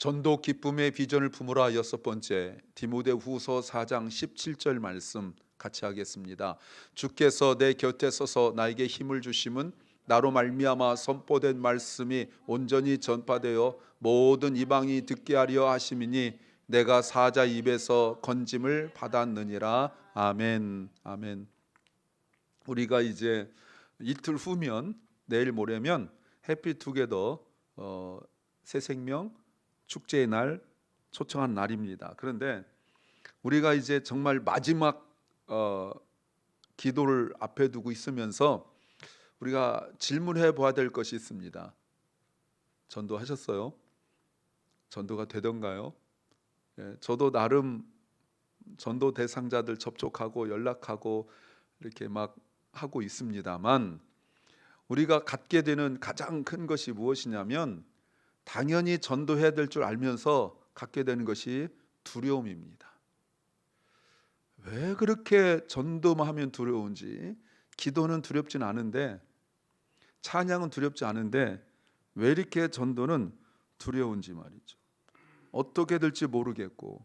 전도 기쁨의 비전을 품으라. 여섯 번째, 디모데후서 4장 17절 말씀 같이 하겠습니다. 주께서 내 곁에 서서 나에게 힘을 주심은 나로 말미암아 선포된 말씀이 온전히 전파되어 모든 이방이 듣게 하려 하심이니 내가 사자 입에서 건짐을 받았느니라. 아멘. 아멘. 우리가 이제 이틀 후면, 내일 모레면 해피투게더 새 생명 축제의 날 초청한 날입니다. 그런데 우리가 이제 정말 마지막 기도를 앞에 두고 있으면서 우리가 질문해 봐야 될 것이 있습니다. 전도하셨어요? 전도가 되던가요? 저도 나름 전도 대상자들 접촉하고 연락하고 이렇게 막 하고 있습니다만, 우리가 갖게 되는 가장 큰 것이 무엇이냐면 당연히 전도해야 될 줄 알면서 갖게 되는 것이 두려움입니다. 왜 그렇게 전도만 하면 두려운지, 기도는 두렵진 않은데, 찬양은 두렵지 않은데 왜 이렇게 전도는 두려운지 말이죠. 어떻게 될지 모르겠고,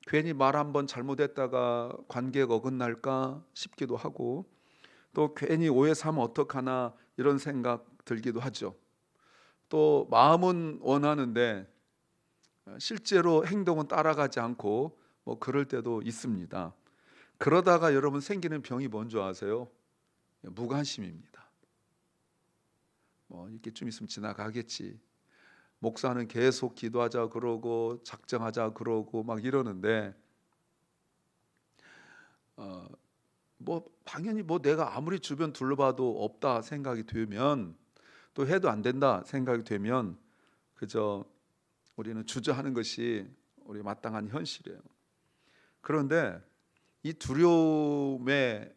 괜히 말 한번 잘못했다가 관계가 어긋날까 싶기도 하고, 또 괜히 오해 사면 어떡하나 이런 생각 들기도 하죠. 또 마음은 원하는데 실제로 행동은 따라가지 않고 뭐 그럴 때도 있습니다. 그러다가 여러분 생기는 병이 뭔지 아세요? 무관심입니다. 뭐 이렇게 좀 있으면 지나가겠지. 목사는 계속 기도하자 그러고 작정하자 그러고 막 이러는데 뭐 당연히 뭐 내가 아무리 주변 둘러봐도 없다 생각이 되면, 또 해도 안 된다 생각이 되면 그저 우리는 주저하는 것이 우리 마땅한 현실이에요. 그런데 이 두려움의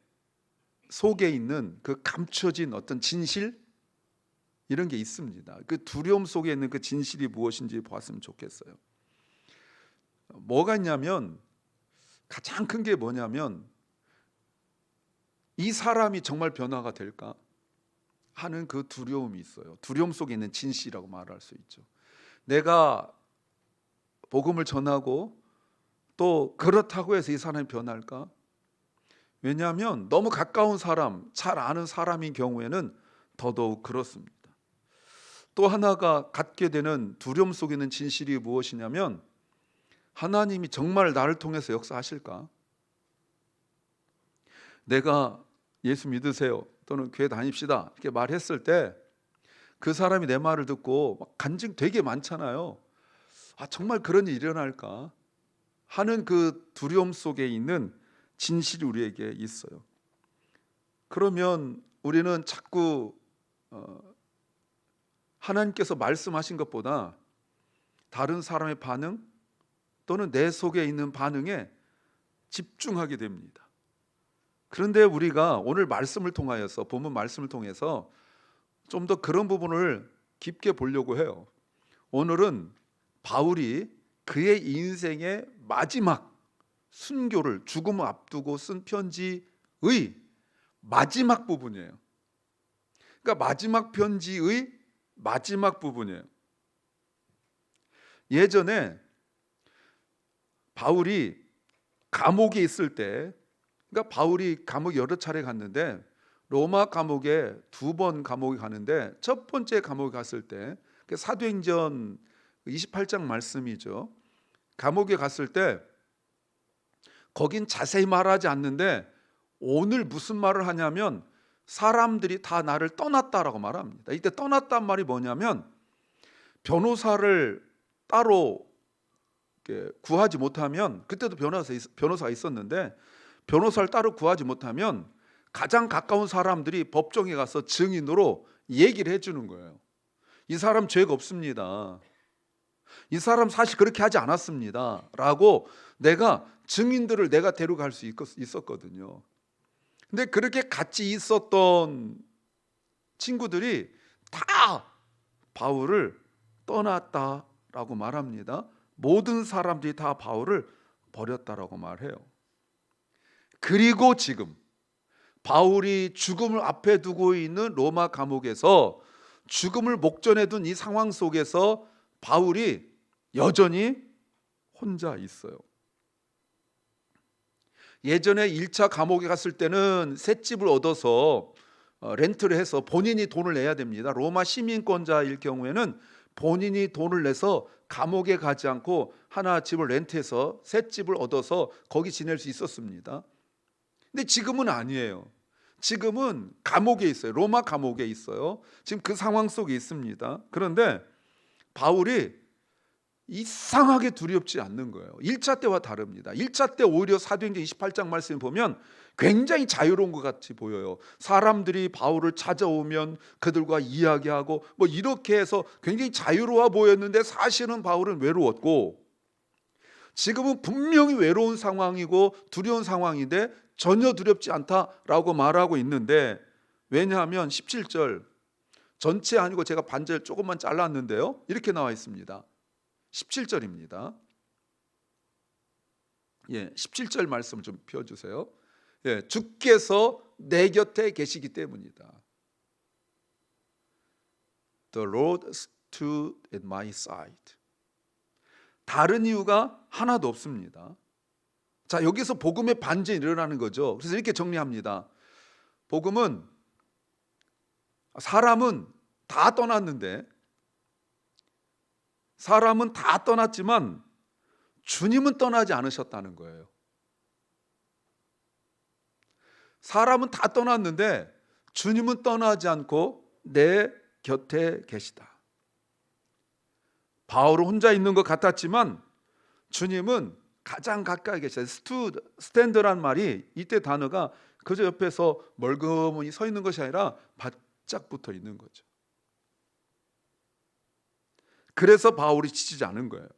속에 있는 그 감춰진 어떤 진실, 이런 게 있습니다. 그 두려움 속에 있는 그 진실이 무엇인지 보았으면 좋겠어요. 뭐가 있냐면, 가장 큰 게 뭐냐면 이 사람이 정말 변화가 될까 하는 그 두려움이 있어요. 두려움 속에 있는 진실이라고 말할 수 있죠. 내가 복음을 전하고 또 그렇다고 해서 이 사람이 변할까? 왜냐하면 너무 가까운 사람, 잘 아는 사람인 경우에는 더더욱 그렇습니다. 또 하나가 갖게 되는 두려움 속에 있는 진실이 무엇이냐면, 하나님이 정말 나를 통해서 역사하실까? 내가 예수 믿으세요 또는 교회 다닙시다 이렇게 말했을 때 그 사람이 내 말을 듣고 막 간증 되게 많잖아요. 정말 그런 일이 일어날까 하는 그 두려움 속에 있는 진실이 우리에게 있어요. 그러면 우리는 자꾸 하나님께서 말씀하신 것보다 다른 사람의 반응 또는 내 속에 있는 반응에 집중하게 됩니다. 그런데 우리가 오늘 말씀을 통하여서, 본문 말씀을 통해서 좀 더 그런 부분을 깊게 보려고 해요. 오늘은 바울이 그의 인생의 마지막 순교를, 죽음을 앞두고 쓴 편지의 마지막 부분이에요. 그러니까 마지막 편지의 마지막 부분이에요. 예전에 바울이 감옥에 있을 때, 그러니까 바울이 감옥 여러 차례 갔는데 로마 감옥에 2번 감옥에 가는데, 첫 번째 감옥에 갔을 때 사도행전 28장 말씀이죠. 감옥에 갔을 때 거긴 자세히 말하지 않는데 오늘 무슨 말을 하냐면 사람들이 다 나를 떠났다라고 말합니다. 이때 떠났단 말이 뭐냐면, 변호사를 따로 구하지 못하면, 그때도 변호사가 있었는데 변호사를 따로 구하지 못하면 가장 가까운 사람들이 법정에 가서 증인으로 얘기를 해주는 거예요. 이 사람 죄가 없습니다. 이 사람 사실 그렇게 하지 않았습니다 라고 증인들을 내가 데려갈 수 있었거든요. 근데 그렇게 같이 있었던 친구들이 다 바울을 떠났다라고 말합니다. 모든 사람들이 다 바울을 버렸다라고 말해요. 그리고 지금 바울이 죽음을 앞에 두고 있는 로마 감옥에서 죽음을 목전에 둔 이 상황 속에서 바울이 여전히 혼자 있어요. 예전에 1차 감옥에 갔을 때는 새 집을 얻어서 렌트를 해서 본인이 돈을 내야 됩니다. 로마 시민권자일 경우에는 본인이 돈을 내서 감옥에 가지 않고 하나 집을 렌트해서 새 집을 얻어서 거기 지낼 수 있었습니다. 근데 지금은 아니에요. 지금은 감옥에 있어요. 로마 감옥에 있어요. 지금 그 상황 속에 있습니다. 그런데 바울이 이상하게 두렵지 않는 거예요. 1차 때와 다릅니다. 1차 때 오히려 사도행전 28장 말씀을 보면 굉장히 자유로운 것 같이 보여요. 사람들이 바울을 찾아오면 그들과 이야기하고 뭐 이렇게 해서 굉장히 자유로워 보였는데 사실은 바울은 외로웠고, 지금은 분명히 외로운 상황이고 두려운 상황인데 전혀 두렵지 않다라고 말하고 있는데, 왜냐하면 17절 전체 아니고 제가 반절 조금만 잘랐는데요, 이렇게 나와 있습니다. 17절입니다. 17절 말씀 좀 펴주세요. 주께서 내 곁에 계시기 때문이다. The Lord stood at my side. 다른 이유가 하나도 없습니다. 자, 여기서 복음의 반전이 일어나는 거죠. 그래서 이렇게 정리합니다. 복음은 사람은 다 떠났는데, 사람은 다 떠났지만 주님은 떠나지 않으셨다는 거예요. 사람은 다 떠났는데 주님은 떠나지 않고 내 곁에 계시다. 바울은 혼자 있는 것 같았지만 주님은 가장 가까이 계셔요. 스탠드란 말이 이때 단어가 그저 옆에서 멀거머니 서 있는 것이 아니라 바짝 붙어 있는 거죠. 그래서 바울이 지치지 않은 거예요.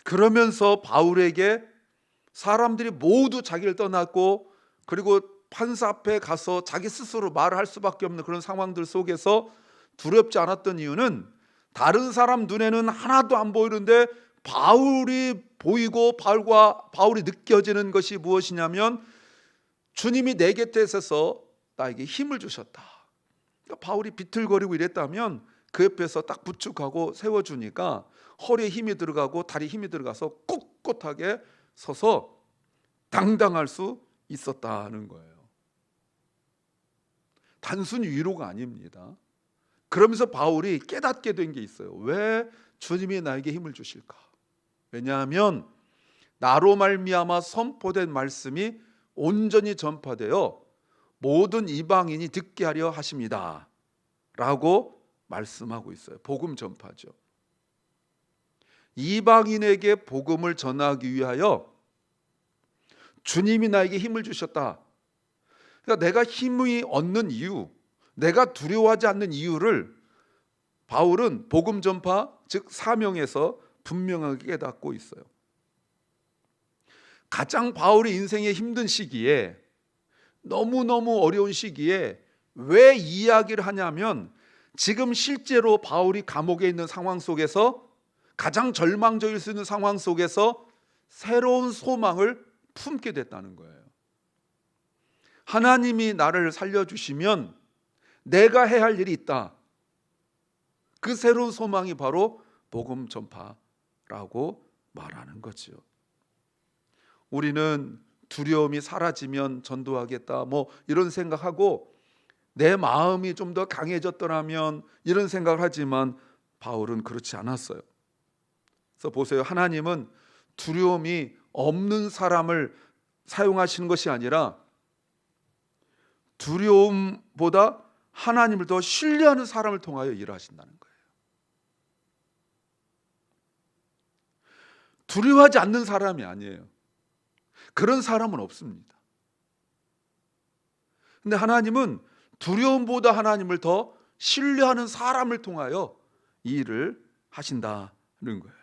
그러면서 바울에게 사람들이 모두 자기를 떠났고, 그리고 판사 앞에 가서 자기 스스로 말을 할 수밖에 없는 그런 상황들 속에서 두렵지 않았던 이유는, 다른 사람 눈에는 하나도 안 보이는데 바울이 보이고 바울이 느껴지는 것이 무엇이냐면, 주님이 내 곁에 있어서 나에게 힘을 주셨다. 그러니까 바울이 비틀거리고 이랬다면 그 옆에서 딱 부축하고 세워주니까 허리에 힘이 들어가고 다리에 힘이 들어가서 꿋꿋하게 서서 당당할 수 있었다는 거예요. 단순히 위로가 아닙니다. 그러면서 바울이 깨닫게 된 게 있어요. 왜 주님이 나에게 힘을 주실까? 왜냐하면 나로 말미암아 선포된 말씀이 온전히 전파되어 모든 이방인이 듣게 하려 하십니다 라고 말씀하고 있어요. 복음 전파죠. 이방인에게 복음을 전하기 위하여 주님이 나에게 힘을 주셨다. 그러니까 내가 힘이 얻는 이유, 내가 두려워하지 않는 이유를 바울은 복음 전파, 즉 사명에서 분명하게 깨닫고 있어요. 가장 바울의 인생의 힘든 시기에, 너무너무 어려운 시기에 왜 이야기를 하냐면, 지금 실제로 바울이 감옥에 있는 상황 속에서, 가장 절망적일 수 있는 상황 속에서 새로운 소망을 품게 됐다는 거예요. 하나님이 나를 살려주시면 내가 해야 할 일이 있다. 그 새로운 소망이 바로 복음 전파라고 말하는 거죠. 우리는 두려움이 사라지면 전도하겠다 뭐 이런 생각하고, 내 마음이 좀 더 강해졌더라면 이런 생각을 하지만 바울은 그렇지 않았어요. 그래서 보세요. 하나님은 두려움이 없는 사람을 사용하시는 것이 아니라 두려움보다 하나님을 더 신뢰하는 사람을 통하여 일하신다는 거예요. 두려워하지 않는 사람이 아니에요. 그런 사람은 없습니다. 근데 하나님은 두려움보다 하나님을 더 신뢰하는 사람을 통하여 이 일을 하신다는 거예요.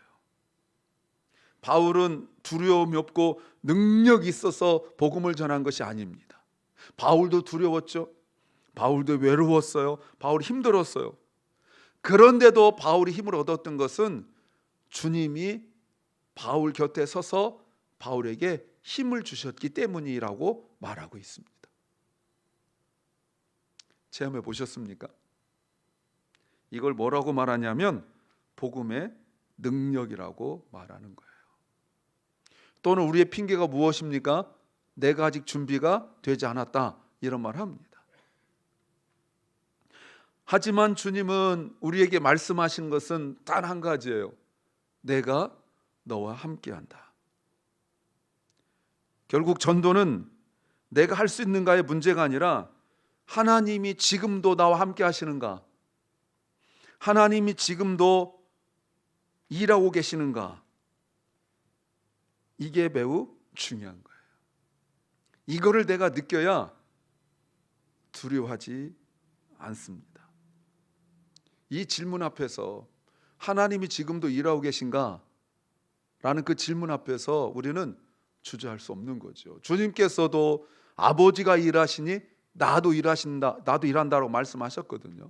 바울은 두려움이 없고 능력이 있어서 복음을 전한 것이 아닙니다. 바울도 두려웠죠. 바울도 외로웠어요. 바울이 힘들었어요. 그런데도 바울이 힘을 얻었던 것은 주님이 바울 곁에 서서 바울에게 힘을 주셨기 때문이라고 말하고 있습니다. 체험해 보셨습니까? 이걸 뭐라고 말하냐면 복음의 능력이라고 말하는 거예요. 또는 우리의 핑계가 무엇입니까? 내가 아직 준비가 되지 않았다, 이런 말을 합니다. 하지만 주님은 우리에게 말씀하신 것은 단 한 가지예요. 내가 너와 함께한다. 결국 전도는 내가 할 수 있는가의 문제가 아니라 하나님이 지금도 나와 함께 하시는가, 하나님이 지금도 일하고 계시는가, 이게 매우 중요한 거예요. 이거를 내가 느껴야 두려워하지 않습니다. 이 질문 앞에서 하나님이 지금도 일하고 계신가? 라는 그 질문 앞에서 우리는 주저할 수 없는 거죠. 주님께서도 아버지가 일하시니 나도 일하신다, 나도 일한다고 말씀하셨거든요.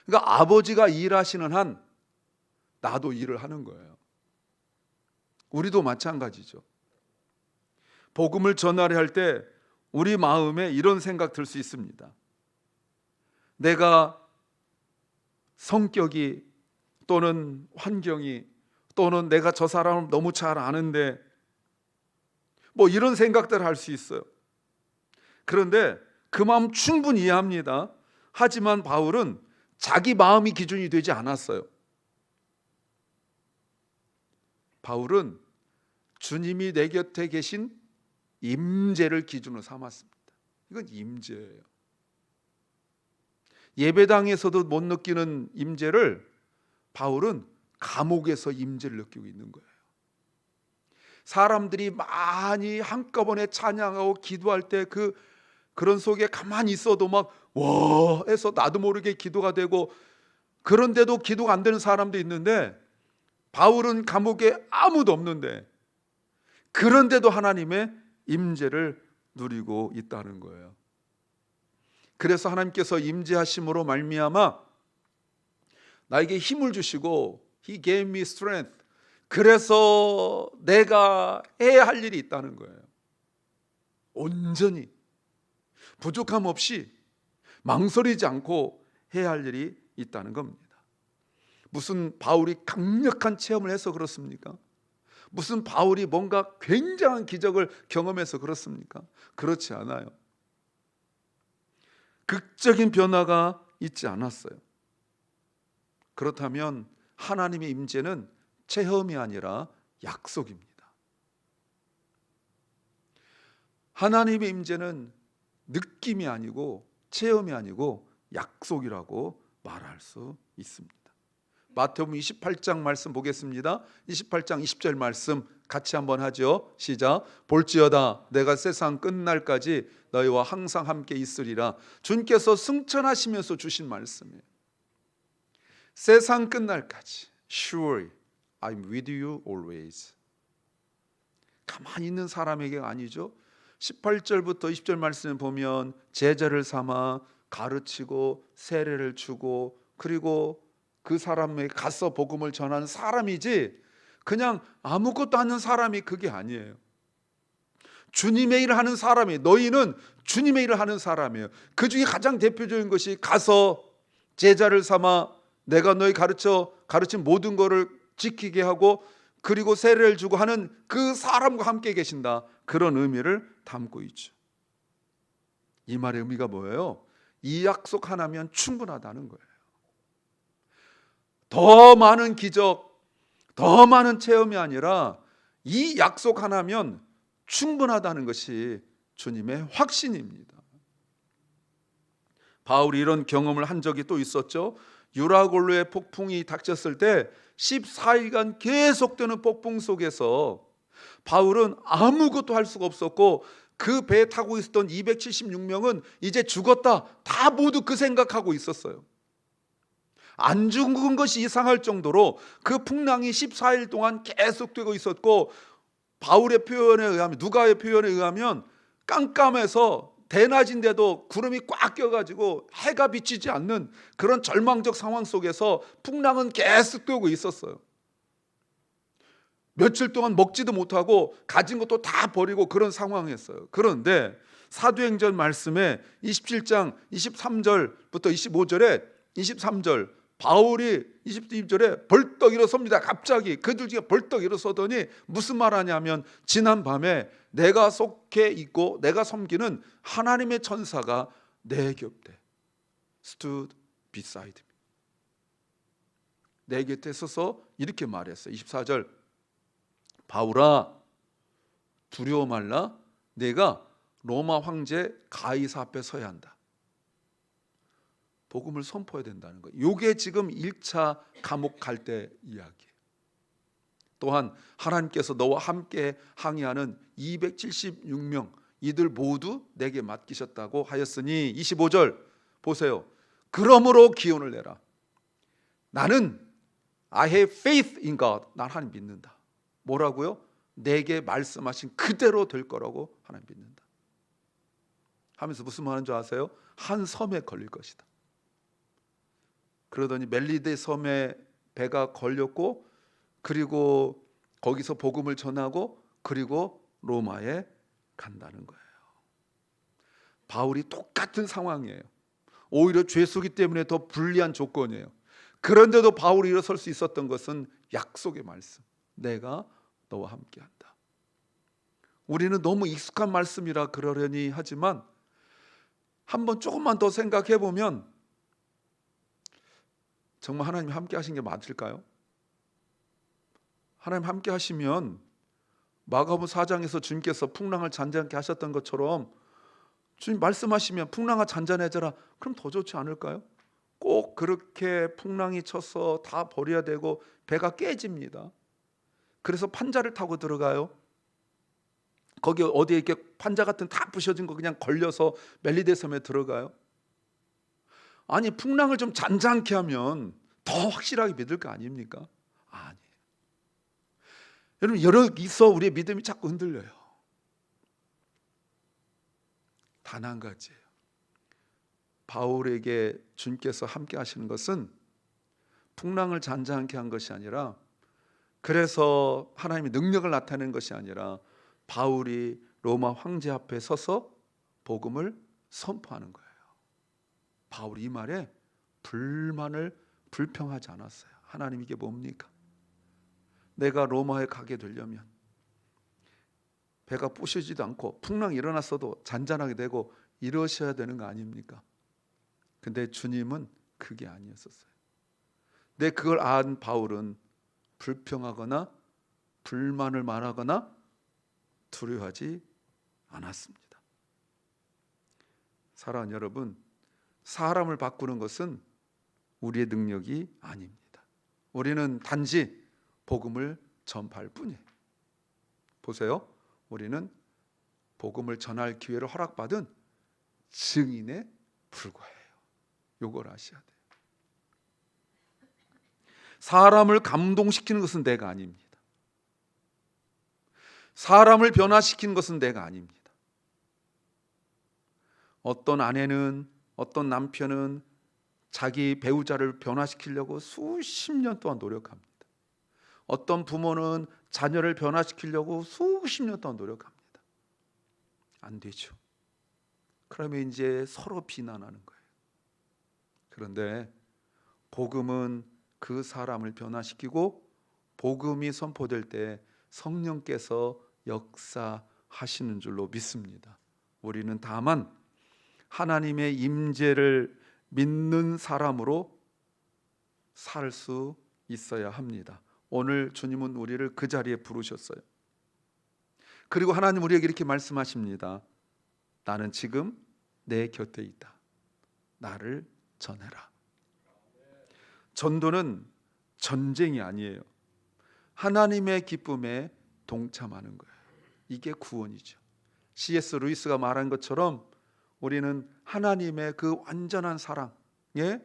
그러니까 아버지가 일하시는 한 나도 일을 하는 거예요. 우리도 마찬가지죠. 복음을 전하려 할 때 우리 마음에 이런 생각 들 수 있습니다. 내가 성격이 또는 환경이 또는 내가 저 사람을 너무 잘 아는데 뭐 이런 생각들을 할 수 있어요. 그런데 그 마음 충분히 이해합니다. 하지만 바울은 자기 마음이 기준이 되지 않았어요. 바울은 주님이 내 곁에 계신 임재를 기준으로 삼았습니다. 이건 임재예요. 예배당에서도 못 느끼는 임재를 바울은 감옥에서 임재를 느끼고 있는 거예요. 사람들이 많이 한꺼번에 찬양하고 기도할 때 그런 속에 가만히 있어도 막 와 해서 나도 모르게 기도가 되고, 그런데도 기도가 안 되는 사람도 있는데 바울은 감옥에 아무도 없는데 그런데도 하나님의 임재를 누리고 있다는 거예요. 그래서 하나님께서 임재하심으로 말미암아 나에게 힘을 주시고 He gave me strength. 그래서 내가 해야 할 일이 있다는 거예요. 온전히 부족함 없이 망설이지 않고 해야 할 일이 있다는 겁니다. 무슨 바울이 강력한 체험을 해서 그렇습니까? 무슨 바울이 뭔가 굉장한 기적을 경험해서 그렇습니까? 그렇지 않아요. 극적인 변화가 있지 않았어요. 그렇다면 하나님의 임재는 체험이 아니라 약속입니다. 하나님의 임재는 느낌이 아니고 체험이 아니고 약속이라고 말할 수 있습니다. 마태복음 28장 말씀 보겠습니다. 28장 20절 말씀 같이 한번 하죠. 시작. 볼지어다 내가 세상 끝날까지 너희와 항상 함께 있으리라. 주님께서 승천하시면서 주신 말씀이에요. 세상 끝날까지 Surely I'm with you always. 가만히 있는 사람에게가 아니죠. 18절부터 20절 말씀을 보면 제자를 삼아 가르치고 세례를 주고 그리고 그 사람에게 가서 복음을 전하는 사람이지 그냥 아무것도 하는 사람이 그게 아니에요. 주님의 일을 하는 사람이, 너희는 주님의 일을 하는 사람이에요. 그 중에 가장 대표적인 것이 가서 제자를 삼아 내가 너희 가르친 모든 것을 지키게 하고 그리고 세례를 주고 하는 그 사람과 함께 계신다. 그런 의미를 담고 있죠. 이 말의 의미가 뭐예요? 이 약속 하나면 충분하다는 거예요. 더 많은 기적, 더 많은 체험이 아니라 이 약속 하나면 충분하다는 것이 주님의 확신입니다. 바울이 이런 경험을 한 적이 또 있었죠. 유라굴로의 폭풍이 닥쳤을 때 14일간 계속되는 폭풍 속에서 바울은 아무것도 할 수가 없었고 그 배에 타고 있었던 276명은 이제 죽었다, 다 모두 그 생각하고 있었어요. 안 죽은 것이 이상할 정도로 그 풍랑이 14일 동안 계속되고 있었고, 바울의 표현에 의하면, 누가의 표현에 의하면 깜깜해서 대낮인데도 구름이 꽉 껴가지고 해가 비치지 않는 그런 절망적 상황 속에서 풍랑은 계속되고 있었어요. 며칠 동안 먹지도 못하고 가진 것도 다 버리고 그런 상황이었어요. 그런데 사도행전 말씀에 27장 23절부터 25절에 23절 바울이 22절에 벌떡 일어섭니다. 갑자기 그들 중에 벌떡 일어서더니 무슨 말하냐면 지난 밤에 내가 속해 있고 내가 섬기는 하나님의 천사가 내 곁에 stood beside me. 내 곁에 서서 이렇게 말했어요. 24절 바울아 두려워 말라. 내가 로마 황제 가이사 앞에 서야 한다. 복음을 선포해야 된다는 거예요. 이게 지금 1차 감옥 갈 때 이야기예요. 또한 하나님께서 너와 함께 항해하는 276명 이들 모두 내게 맡기셨다고 하였으니 25절 보세요. 그러므로 기운을 내라. 나는 I have faith in God. 난 하나님 믿는다. 뭐라고요? 내게 말씀하신 그대로 될 거라고 하나님 믿는다. 하면서 무슨 말하는 줄 아세요? 한 섬에 걸릴 것이다. 그러더니 멜리데 섬에 배가 걸렸고 그리고 거기서 복음을 전하고 그리고 로마에 간다는 거예요. 바울이 똑같은 상황이에요. 오히려 죄수기 때문에 더 불리한 조건이에요. 그런데도 바울이 일어설 수 있었던 것은 약속의 말씀. 내가 너와 함께한다. 우리는 너무 익숙한 말씀이라 그러려니 하지만 한번 조금만 더 생각해 보면 정말 하나님이 함께 하신 게 맞을까요? 하나님 함께 하시면 마가복음 4장에서 주님께서 풍랑을 잔잔케 하셨던 것처럼 주님 말씀하시면 풍랑아 잔잔해져라. 그럼 더 좋지 않을까요? 꼭 그렇게 풍랑이 쳐서 다 버려야 되고 배가 깨집니다. 그래서 판자를 타고 들어가요. 거기 어디에 이렇게 판자 같은 다 부셔진 거 그냥 걸려서 멜리데 섬에 들어가요. 아니 풍랑을 좀 잔잔케 하면 더 확실하게 믿을 거 아닙니까? 아니에요. 여러분 여기서 우리의 믿음이 자꾸 흔들려요. 단 한 가지예요. 바울에게 주님께서 함께 하시는 것은 풍랑을 잔잔케 한 것이 아니라 그래서 하나님의 능력을 나타내는 것이 아니라 바울이 로마 황제 앞에 서서 복음을 선포하는 거예요. 바울이 이 말에 불평하지 않았어요. 하나님 이게 뭡니까? 내가 로마에 가게 되려면 배가 부셔지지도 않고 풍랑이 일어났어도 잔잔하게 되고 이러셔야 되는 거 아닙니까? 근데 주님은 그게 아니었었어요. 근데 그걸 안 바울은 불평하거나 불만을 말하거나 두려워하지 않았습니다. 사랑하는 여러분, 사람을 바꾸는 것은 우리의 능력이 아닙니다. 우리는 단지 복음을 전파할 뿐이에요. 보세요. 우리는 복음을 전할 기회를 허락받은 증인에 불과해요. 이걸 아셔야 돼요. 사람을 감동시키는 것은 내가 아닙니다. 사람을 변화시키는 것은 내가 아닙니다. 어떤 아내는 어떤 남편은 자기 배우자를 변화시키려고 수십 년 동안 노력합니다. 어떤 부모는 자녀를 변화시키려고 수십 년 동안 노력합니다. 안 되죠. 그러면 이제 서로 비난하는 거예요. 그런데 복음은 그 사람을 변화시키고 복음이 선포될 때 성령께서 역사하시는 줄로 믿습니다. 우리는 다만 하나님의 임재를 믿는 사람으로 살 수 있어야 합니다. 오늘 주님은 우리를 그 자리에 부르셨어요. 그리고 하나님 우리에게 이렇게 말씀하십니다. 나는 지금 내 곁에 있다. 나를 전해라. 전도는 전쟁이 아니에요. 하나님의 기쁨에 동참하는 거예요. 이게 구원이죠. C.S. 루이스가 말한 것처럼 우리는 하나님의 그 완전한 사랑에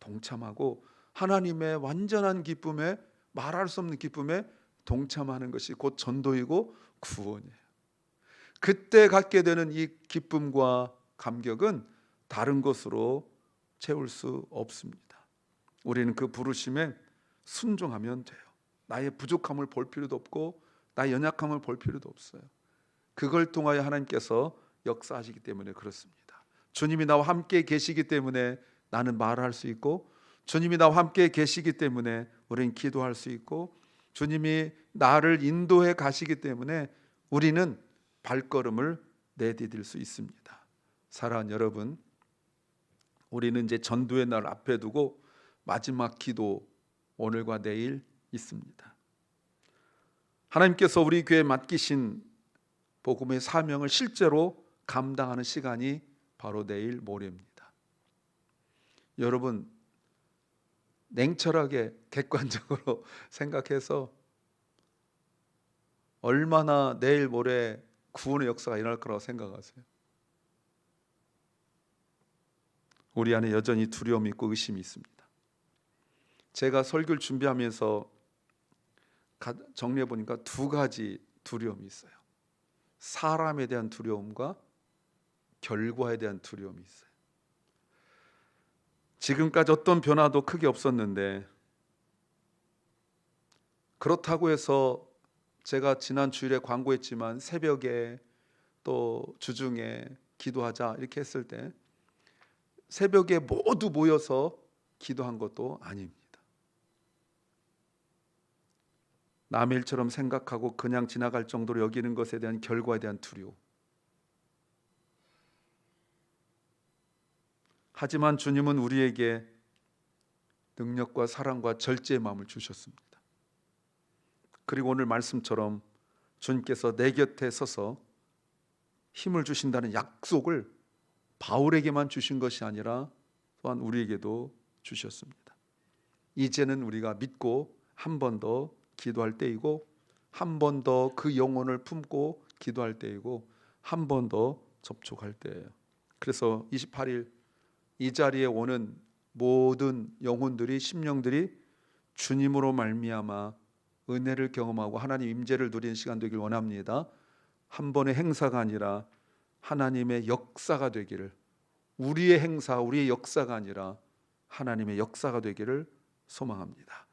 동참하고 하나님의 완전한 기쁨에 말할 수 없는 기쁨에 동참하는 것이 곧 전도이고 구원이에요. 그때 갖게 되는 이 기쁨과 감격은 다른 것으로 채울 수 없습니다. 우리는 그 부르심에 순종하면 돼요. 나의 부족함을 볼 필요도 없고 나의 연약함을 볼 필요도 없어요. 그걸 통하여 하나님께서 역사하시기 때문에 그렇습니다. 주님이 나와 함께 계시기 때문에 나는 말할 수 있고 주님이 나와 함께 계시기 때문에 우리는 기도할 수 있고, 주님이 나를 인도해 가시기 때문에 우리는 발걸음을 내디딜 수 있습니다. 사랑하는 여러분, 우리는 이제 전도의 날 앞에 두고 마지막 기도 오늘과 내일 있습니다. 하나님께서 우리 교회에 맡기신 복음의 사명을 실제로 감당하는 시간이 바로 내일 모레입니다. 여러분, 냉철하게 객관적으로 생각해서 얼마나 내일 모레 구원의 역사가 일어날 거라고 생각하세요? 우리 안에 여전히 두려움이 있고 의심이 있습니다. 제가 설교를 준비하면서 정리해 보니까 두 가지 두려움이 있어요. 사람에 대한 두려움과 결과에 대한 두려움이 있어요. 지금까지 어떤 변화도 크게 없었는데, 그렇다고 해서 제가 지난 주일에 광고했지만 새벽에 또 주중에 기도하자 이렇게 했을 때 새벽에 모두 모여서 기도한 것도 아닙니다. 남의 일처럼 생각하고 그냥 지나갈 정도로 여기는 것에 대한 결과에 대한 두려움. 하지만 주님은 우리에게 능력과 사랑과 절제의 마음을 주셨습니다. 그리고 오늘 말씀처럼 주님께서 내 곁에 서서 힘을 주신다는 약속을 바울에게만 주신 것이 아니라 또한 우리에게도 주셨습니다. 이제는 우리가 믿고 한 번 더 기도할 때이고, 한 번 더 그 영혼을 품고 기도할 때이고, 한 번 더 접촉할 때예요. 그래서 28일 이 자리에 오는 모든 영혼들이, 심령들이 주님으로 말미암아 은혜를 경험하고 하나님 임재를 누리는 시간 되길 원합니다. 한 번의 행사가 아니라 하나님의 역사가 되기를, 우리의 행사, 우리의 역사가 아니라 하나님의 역사가 되기를 소망합니다.